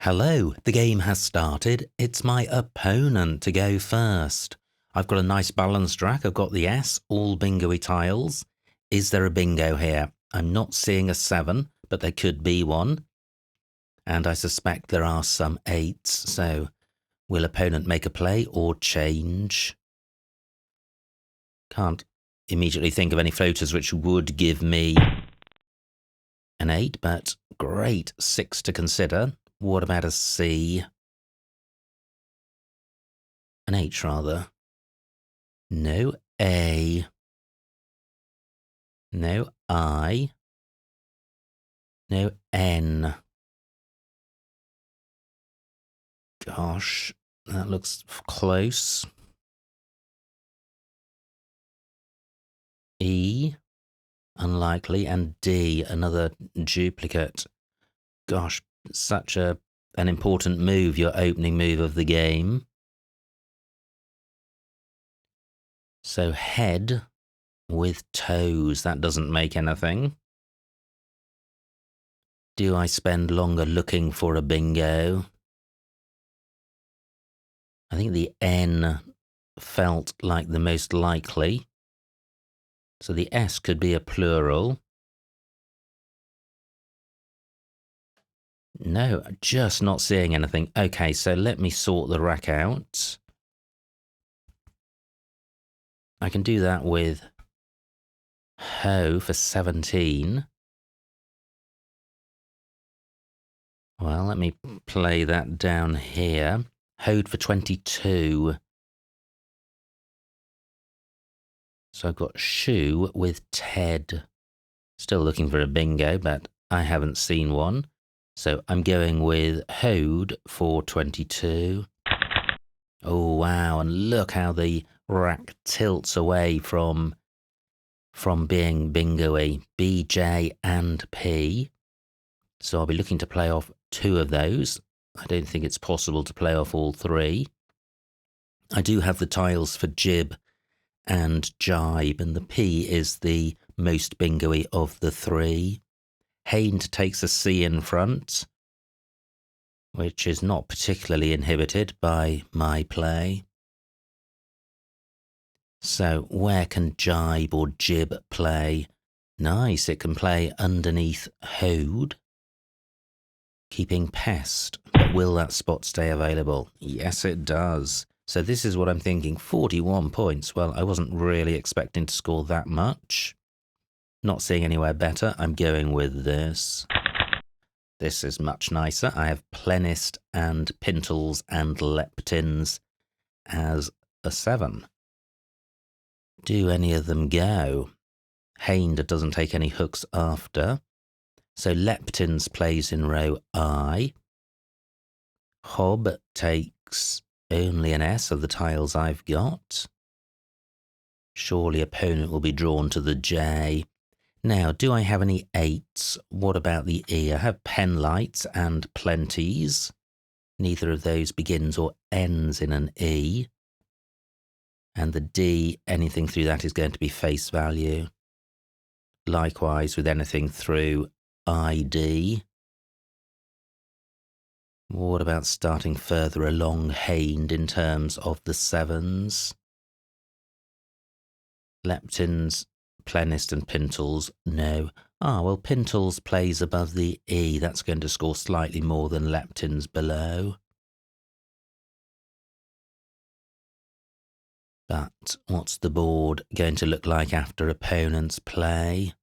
Hello, the game has started. It's my opponent to go first. I've got a nice balanced rack. I've got the S, all bingo-y tiles. Is there a bingo here? I'm not seeing a 7, but there could be one. And I suspect there are some 8s, so will opponent make a play or change? Can't immediately think of any floaters which would give me an 8, but great, 6 to consider. What about a C? An H, rather. No A. No I. No N. Gosh, that looks close. E. Unlikely. And D, another duplicate. Gosh, such an important move, your opening move of the game. So head with toes, that doesn't make anything. Do I spend longer looking for a bingo? I think the N felt like the most likely. So the S could be a plural. No, just not seeing anything. Okay, so let me sort the rack out. I can do that with Ho for 17. Well, let me play that down here. Hoed for 22. So I've got shoe with Ted. Still looking for a bingo, but I haven't seen one. So I'm going with hoed for 22. Oh, wow. And look how the rack tilts away from being bingo-y. B, J, and P. So I'll be looking to play off 2 of those. I don't think it's possible to play off all 3. I do have the tiles for jib and jibe, and the P is the most bingo-y of the 3. Hained takes a C in front, which is not particularly inhibited by my play. So where can jibe or jib play? Nice, it can play underneath hoed, keeping pest. But will that spot stay available? Yes, it does. So this is what I'm thinking, 41 points. Well, I wasn't really expecting to score that much. Not seeing anywhere better, I'm going with this. This is much nicer. I have plenist and pintles and leptins as a 7. Do any of them go? Hained doesn't take any hooks after. So leptins plays in row I. Hob takes only an S of the tiles I've got. Surely opponent will be drawn to the J. Now, do I have any 8s? What about the E? I have penlights and plenties. Neither of those begins or ends in an E. And the D, anything through that is going to be face value. Likewise with anything through ID. What about starting further along hained in terms of the 7s? Leptins, plenist and pintles, no. Well, pintles plays above the E. That's going to score slightly more than leptins below. But what's the board going to look like after opponent's play?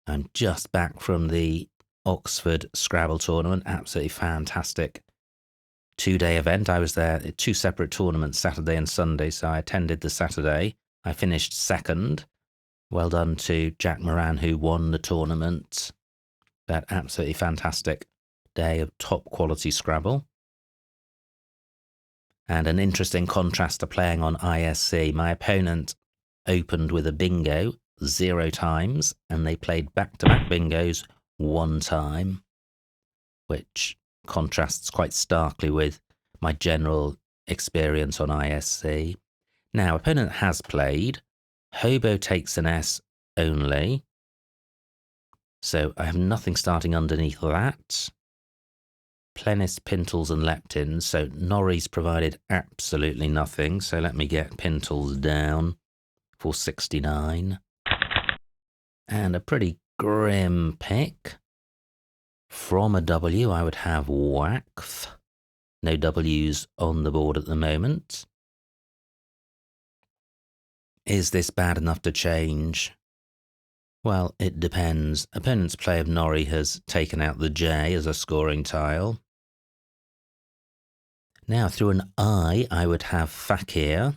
I'm just back from the Oxford Scrabble tournament. Absolutely fantastic 2-day event. I was there at 2 separate tournaments, Saturday and Sunday, so I attended the Saturday. I finished 2nd. Well done to Jack Moran, who won the tournament. That absolutely fantastic day of top quality Scrabble. And an interesting contrast to playing on ISC. My opponent opened with a bingo 0 times, and they played back-to-back bingos 1 time, which contrasts quite starkly with my general experience on ISC. Now, opponent has played. Hobo takes an S only. So I have nothing starting underneath that. Plenis, Pintles and Leptins. So Norrie's provided absolutely nothing. So let me get Pintles down for 69. And a pretty grim pick. From a W, I would have Wacth. No W's on the board at the moment. Is this bad enough to change? Well, it depends. Opponent's play of Norrie has taken out the J as a scoring tile. Now, through an I would have Fakir.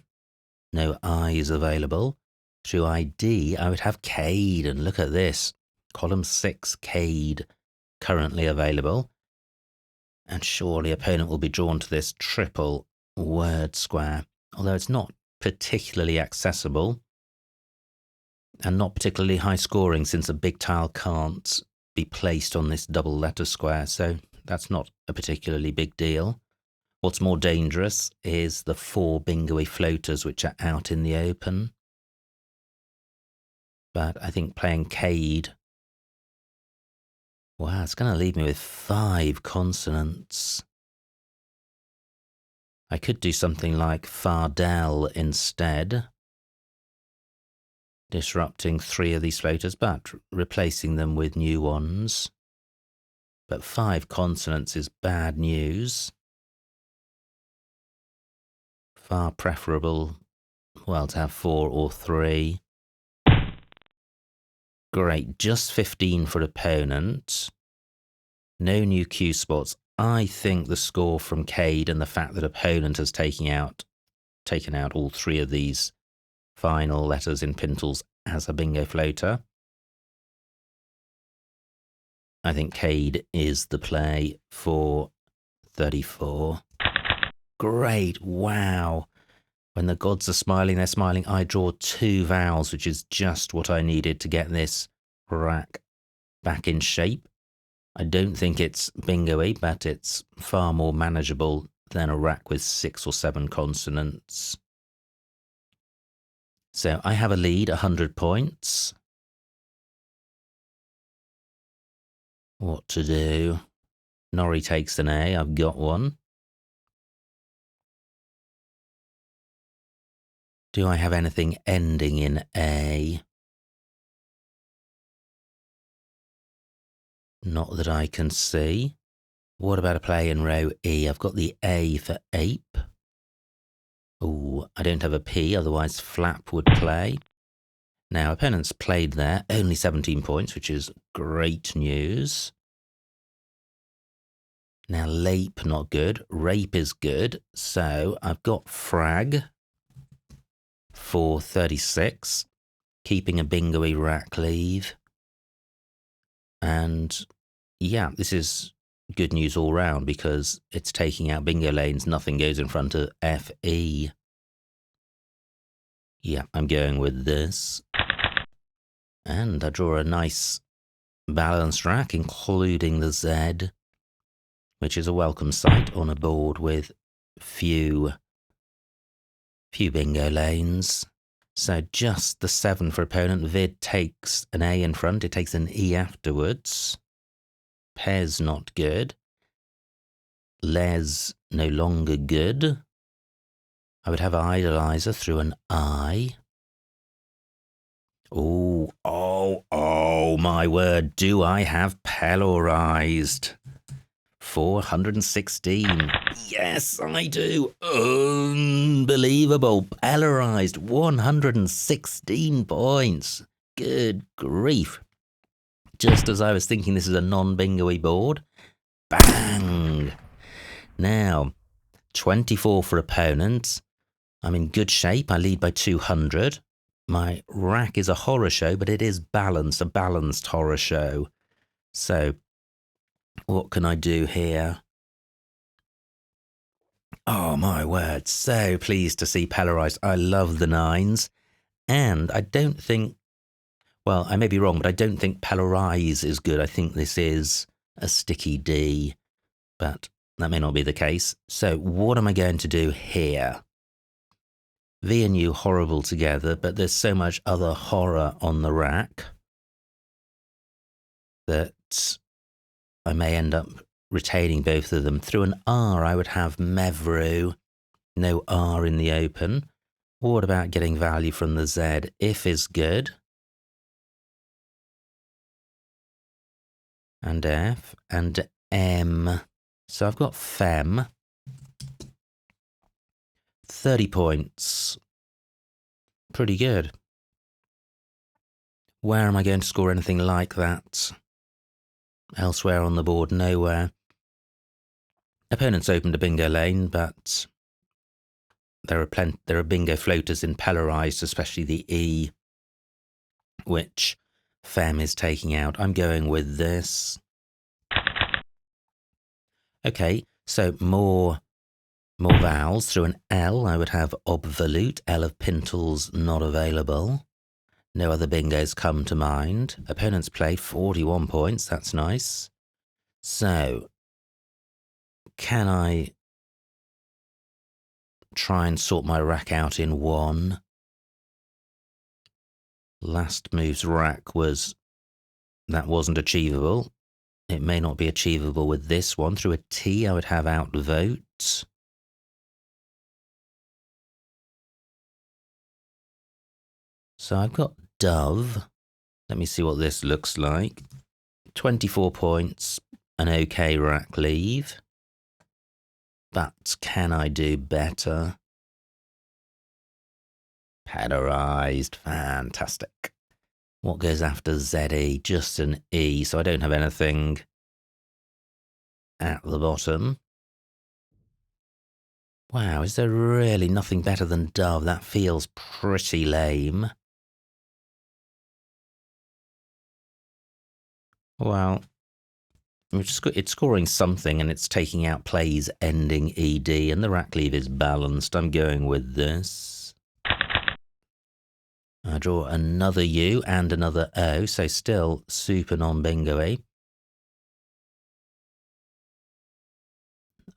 No I's available. Through ID, I would have Cade, and look at this. Column 6, Cade, currently available. And surely opponent will be drawn to this triple word square, although it's not particularly accessible and not particularly high scoring, since a big tile can't be placed on this double letter square, so that's not a particularly big deal. What's more dangerous is the 4 bingo-y floaters which are out in the open. But I think playing Cade, wow, it's going to leave me with 5 consonants. I could do something like Fardell instead, disrupting 3 of these floaters, but replacing them with new ones. But 5 consonants is bad news. Far preferable, well, to have 4 or 3. Great, just 15 for opponent. No new Q spots. I think the score from Cade and the fact that opponent has taken out all 3 of these final letters in Pintles as a bingo floater. I think Cade is the play for 34. Great, wow. When the gods are smiling, they're smiling. I draw 2 vowels, which is just what I needed to get this rack back in shape. I don't think it's bingo-y, but it's far more manageable than a rack with 6 or 7 consonants. So I have a lead, 100 points. What to do? Norrie takes an A, I've got one. Do I have anything ending in A? Not that I can see. What about a play in row E? I've got the A for ape. Oh, I don't have a P, otherwise Flap would play. Now, opponent's played there, only 17 points, which is great news. Now, Lape, not good. Rape is good. So, I've got Frag for 36, keeping a bingo-y rack leave. And, yeah, this is good news all round because it's taking out bingo lanes. Nothing goes in front of FE. Yeah, I'm going with this. And I draw a nice balanced rack, including the Z, which is a welcome sight on a board with few bingo lanes. So just the 7 for opponent. Vid takes an A in front. It takes an E afterwards. Pez not good. Les no longer good. I would have Idolizer through an I. Oh, my word. Do I have Pellorized? 416. Yes, I do. Unbelievable. Pellorized. 116 points. Good grief. Just as I was thinking this is a non-bingo-y board. Bang. Now, 24 for opponents. I'm in good shape. I lead by 200. My rack is a horror show, but it is balanced, a balanced horror show. So, what can I do here? Oh, my word. So pleased to see Pellorized. I love the 9s. And I don't think, well, I may be wrong, but I don't think Pellorize is good. I think this is a sticky D, but that may not be the case. So what am I going to do here? V and U horrible together, but there's so much other horror on the rack that I may end up retaining both of them. Through an R, I would have Mevru. No R in the open. What about getting value from the Z? If is good. And F. And M. So I've got Fem. 30 points. Pretty good. Where am I going to score anything like that? Elsewhere on the board, nowhere. Opponents opened a bingo lane, but there are bingo floaters in Polarized, especially the E, which Fem is taking out. I'm going with this. Okay, so more vowels. Through an L, I would have obvolute. L of Pintles not available. No other bingos come to mind. Opponents play 41 points. That's nice. So, can I try and sort my rack out in one? Last move's rack that wasn't achievable. It may not be achievable with this one. Through a T, I would have outvote. So I've got Dove. Let me see what this looks like. 24 points, an okay rack leave. But can I do better? Polarized, fantastic. What goes after ZE? Just an E, so I don't have anything at the bottom. Wow, is there really nothing better than Dove? That feels pretty lame. Well, it's scoring something and it's taking out plays ending ED, and the rack leave is balanced. I'm going with this. I draw another U and another O, so still super non-bingo-y.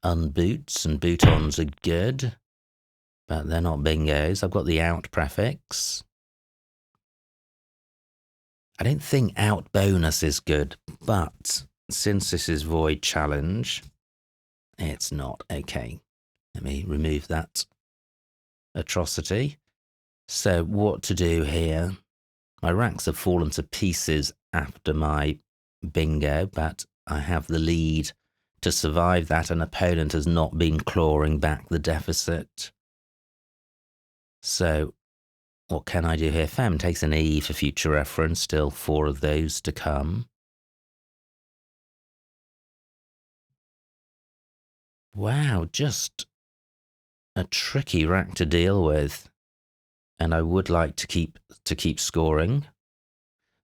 Unboots and boot-ons are good, but they're not bingos. I've got the out prefix. I don't think out bonus is good, but since this is void challenge, it's not. Okay, let me remove that atrocity. So what to do here? My racks have fallen to pieces after my bingo, but I have the lead to survive that. An opponent has not been clawing back the deficit. So what can I do here? Fem takes an E for future reference. Still 4 of those to come. Wow, just a tricky rack to deal with. And I would like to keep scoring.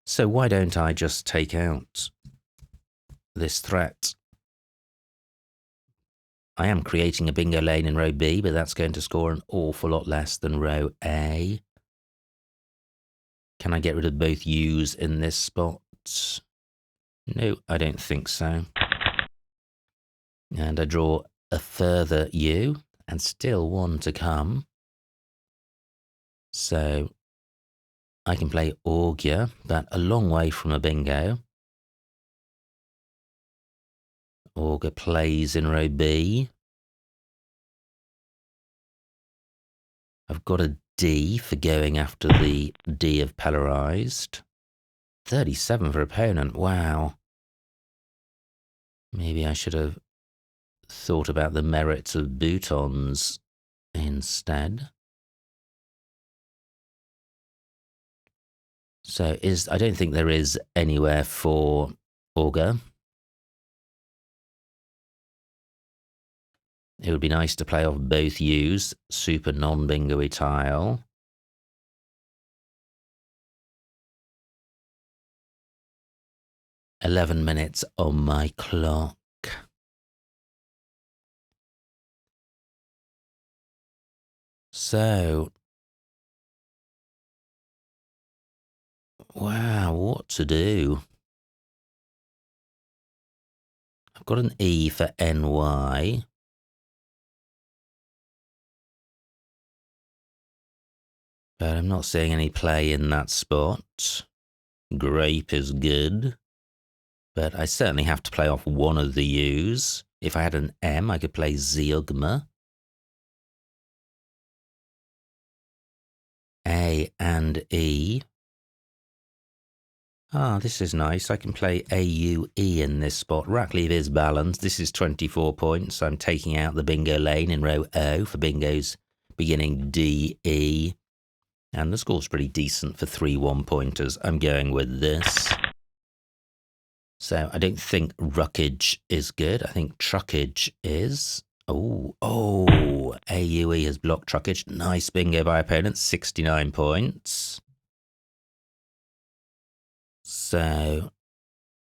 So why don't I just take out this threat? I am creating a bingo lane in row B, but that's going to score an awful lot less than row A. Can I get rid of both U's in this spot? No, I don't think so. And I draw a further U, and still 1 to come. So I can play Augur, but a long way from a bingo. Augur plays in row B. I've got a D for going after the D of Polarized. 37 for opponent, wow. Maybe I should have thought about the merits of boutons instead. So I don't think there is anywhere for Augur. It would be nice to play off both U's. Super non-bingo-y tile. "11 minutes on my clock." So, wow, what to do? I've got an E for NY. But I'm not seeing any play in that spot. Grape is good, But I certainly have to play off one of the U's. If I had an M, I could play Zeugma. A and E. Ah, this is nice. I can play A-U-E in this spot. Rackleaf is balanced. This is 24 points. I'm taking out the bingo lane in row O for bingos beginning D, E. And the score's pretty decent for 3 one-pointers. I'm going with this. So I don't think ruckage is good. I think truckage is. Oh, AUE has blocked truckage. Nice bingo by opponent, 69 points. So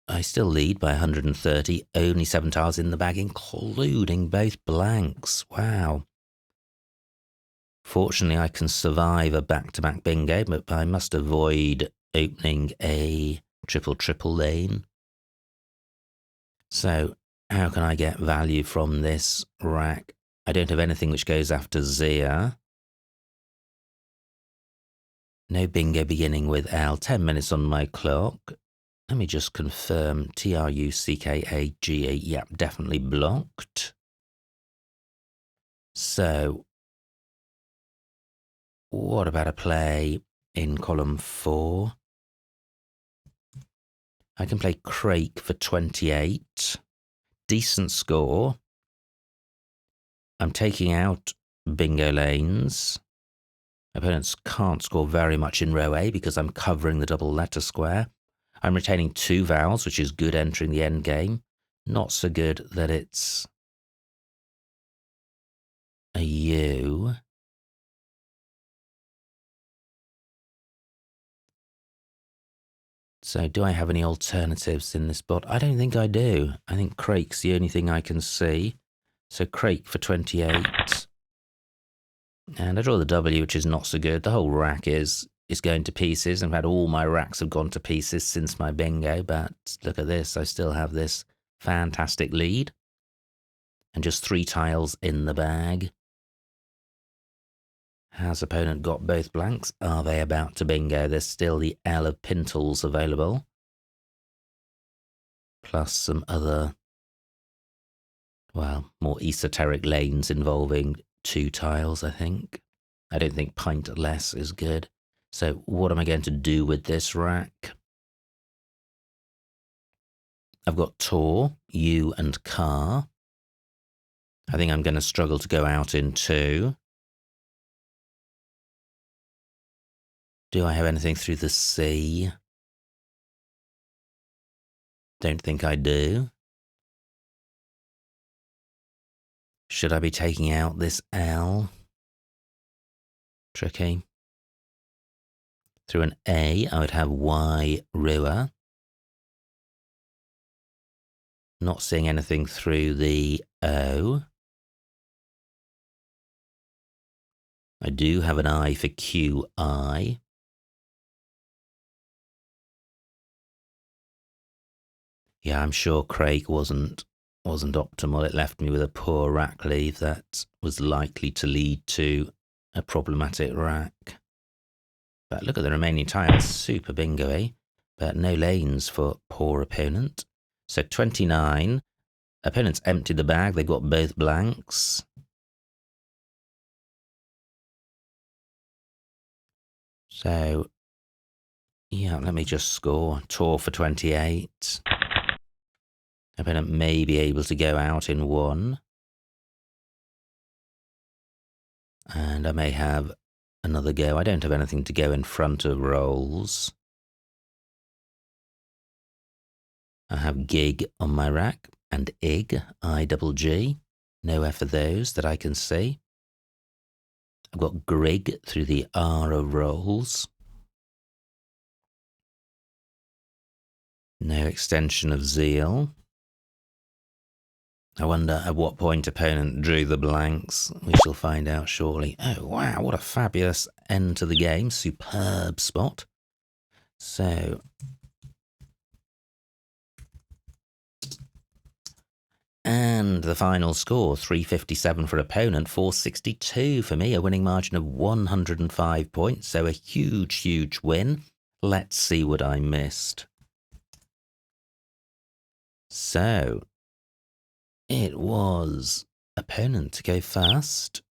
I still lead by 130, only 7 tiles in the bag, including both blanks. Wow. Fortunately, I can survive a back-to-back bingo, but I must avoid opening a triple-triple lane. So how can I get value from this rack? I don't have anything which goes after Zia. No bingo beginning with L. 10 minutes on my clock. Let me just confirm. Truckage. Yep, definitely blocked. So what about a play in column 4? I can play Crake for 28. Decent score. I'm taking out bingo lanes. Opponents can't score very much in row A because I'm covering the double letter square. I'm retaining 2 vowels, which is good entering the end game. Not so good that it's a U. So do I have any alternatives in this spot? I don't think I do. I think Crake's the only thing I can see. So Crake for 28. And I draw the W, which is not so good. The whole rack is going to pieces. In fact, all my racks have gone to pieces since my bingo. But look at this. I still have this fantastic lead. And just 3 tiles in the bag. Has opponent got both blanks? Are they about to bingo? There's still the L of Pintles available. Plus some other, well, more esoteric lanes involving 2 tiles, I think. I don't think pint less is good. So what am I going to do with this rack? I've got Tor, U and Car. I think I'm going to struggle to go out in 2. Do I have anything through the C? Don't think I do. Should I be taking out this L? Tricky. Through an A, I would have Y, Rua. Not seeing anything through the O. I do have an I for QI. Yeah, I'm sure Craig wasn't optimal. It left me with a poor rack leave that was likely to lead to a problematic rack. But look at the remaining tiles, super bingo-y, but no lanes for poor opponent. So 29, opponent's emptied the bag, they've got both blanks. So, yeah, let me just score. Tor for 28. Opponent may be able to go out in 1. And I may have another go. I don't have anything to go in front of rolls. I have Gig on my rack and Ig, I-double-G. No F of those that I can see. I've got Grig through the R of rolls. No extension of Zeal. I wonder at what point opponent drew the blanks. We shall find out shortly. Oh, wow, what a fabulous end to the game. Superb spot. So, and the final score, 357 for opponent, 462 for me, a winning margin of 105 points. So a huge, huge win. Let's see what I missed. So it was opponent to go first.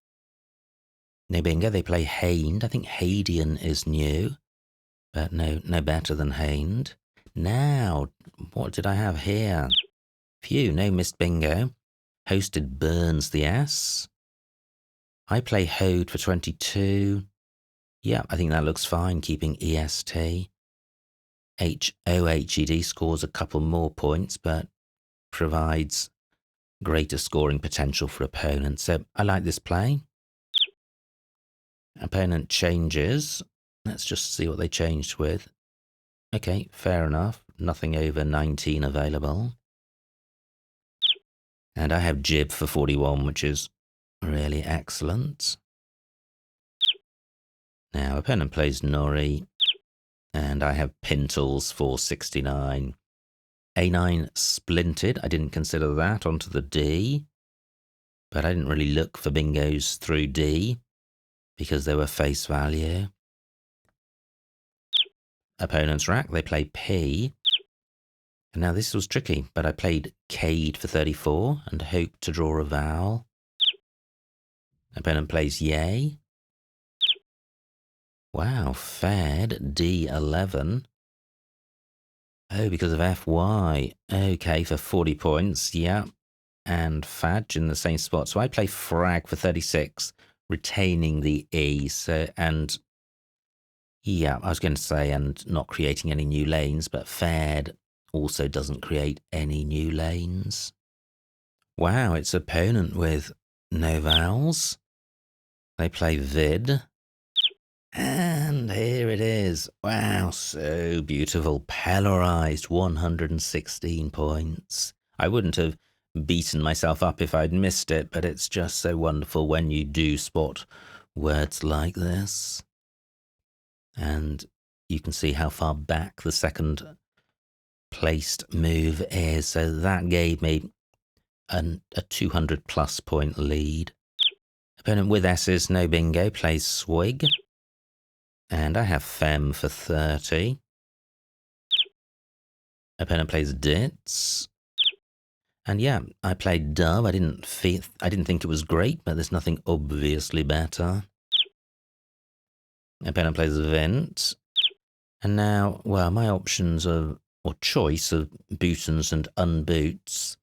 No bingo, they play Hained. I think Hadian is new, but no better than Hained. Now, what did I have here? Phew, no missed bingo. Hosted Burns the S. I play Hode for 22. Yeah, I think that looks fine, keeping EST. HOHED scores a couple more points, but provides greater scoring potential for opponents. So I like this play. Opponent changes. Let's just see what they changed with. Okay, fair enough. Nothing over 19 available. And I have Jib for 41, which is really excellent. Now, opponent plays Nori, and I have Pintles for 69. A9 Splinted, I didn't consider that, onto the D. But I didn't really look for bingos through D, because they were face value. Opponent's rack, they play P. And now this was tricky, but I played Cade for 34 and hoped to draw a vowel. Opponent plays Yay. Wow, fared D11. Oh, because of FY. Okay, for 40 points, yeah. And Fadge in the same spot. So I play Frag for 36, retaining the E. So, and yeah, I was going to say, and not creating any new lanes, but fared also doesn't create any new lanes. Wow, it's opponent with no vowels. They play Vid. And here it is. Wow, so beautiful. Polarized, 116 points. I wouldn't have beaten myself up if I'd missed it, but it's just so wonderful when you do spot words like this. And you can see how far back the second placed move is. So that gave me a 200 plus point lead. Opponent with S's, no bingo, plays Swig. And I have Fem for 30. Opponent plays Ditz. And yeah, I played Dove. I didn't think it was great, but there's nothing obviously better. Opponent plays Vint. And now, well, my options of, or choice of bootons and unboots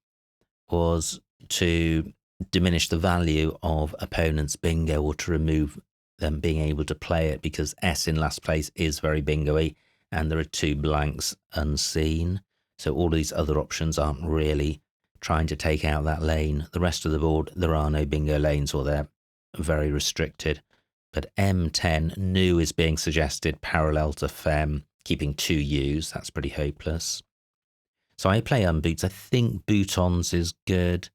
was to diminish the value of opponent's bingo or to remove them being able to play it, because S in last place is very bingo-y and there are 2 blanks unseen. So all these other options aren't really trying to take out that lane. The rest of the board, there are no bingo lanes, or they're very restricted. But M10, new is being suggested parallel to Fem, keeping 2 U's. That's pretty hopeless. So I play unboots. I think bootons is good,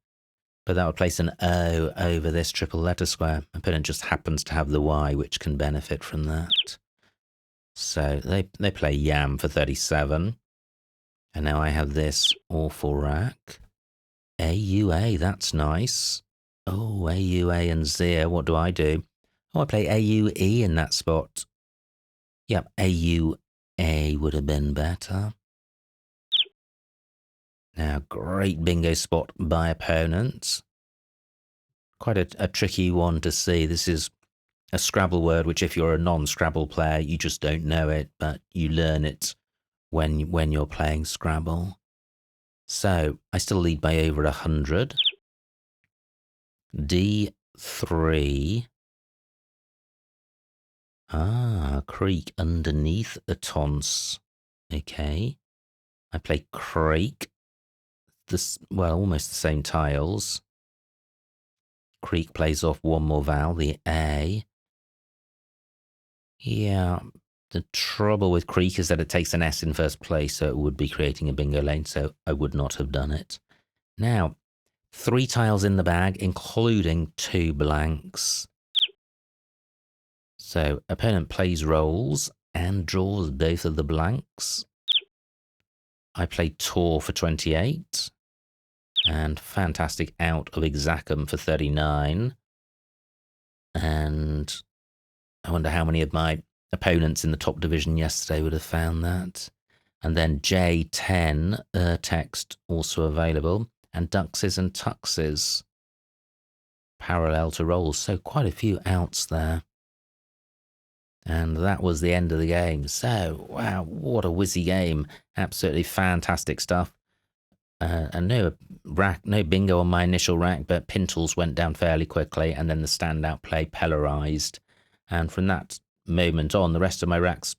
but that would place an O over this triple letter square. Opponent just happens to have the Y, which can benefit from that. So they play Yam for 37. And now I have this awful rack. AUA, that's nice. Oh, AUA and Zia, what do I do? Oh, I play AUE in that spot. Yep, AUA would have been better. Now, great bingo spot by opponents. Quite a tricky one to see. This is a Scrabble word, which if you're a non-Scrabble player, you just don't know it, but you learn it when you're playing Scrabble. So, I still lead by over 100. D3. Ah, Creek underneath a tons. Okay. I play Crake. Well, almost the same tiles. Creek plays off one more vowel, the A. Yeah, the trouble with Creek is that it takes an S in first place, so it would be creating a bingo lane, so I would not have done it. Now, 3 tiles in the bag, including 2 blanks. So, opponent plays rolls and draws both of the blanks. I play Tor for 28. And fantastic out of Exacum for 39. And I wonder how many of my opponents in the top division yesterday would have found that. And then J10, text also available. And duxes and tuxes, parallel to rolls. So quite a few outs there. And that was the end of the game. So, wow, what a whizzy game. Absolutely fantastic stuff. And no bingo on my initial rack, but Pintles went down fairly quickly, and then the standout play Polarized. And from that moment on, the rest of my racks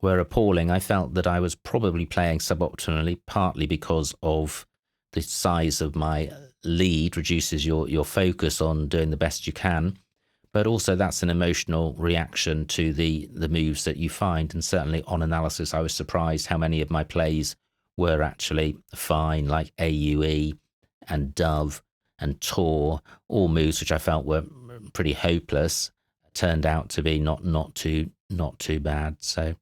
were appalling. I felt that I was probably playing suboptimally, partly because of the size of my lead reduces your focus on doing the best you can. But also that's an emotional reaction to the moves that you find. And certainly on analysis, I was surprised how many of my plays were actually fine, like AUE and Dove and Tor, all moves which I felt were pretty hopeless, turned out to be not too bad. So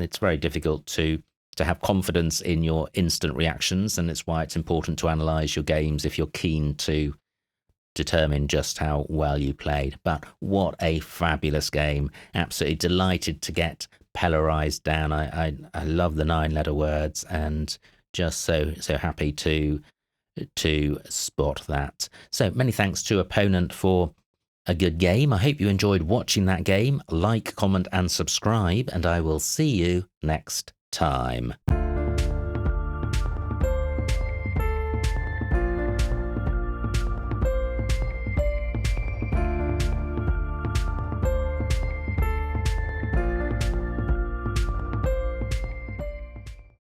it's very difficult to have confidence in your instant reactions, and it's why it's important to analyze your games if you're keen to determine just how well you played. But what a fabulous game. Absolutely delighted to get Polarized down. I love the 9-letter words, and just so happy to spot that. So many thanks to opponent for a good game. I hope you enjoyed watching that game. Like, comment and subscribe, and I will see you next time.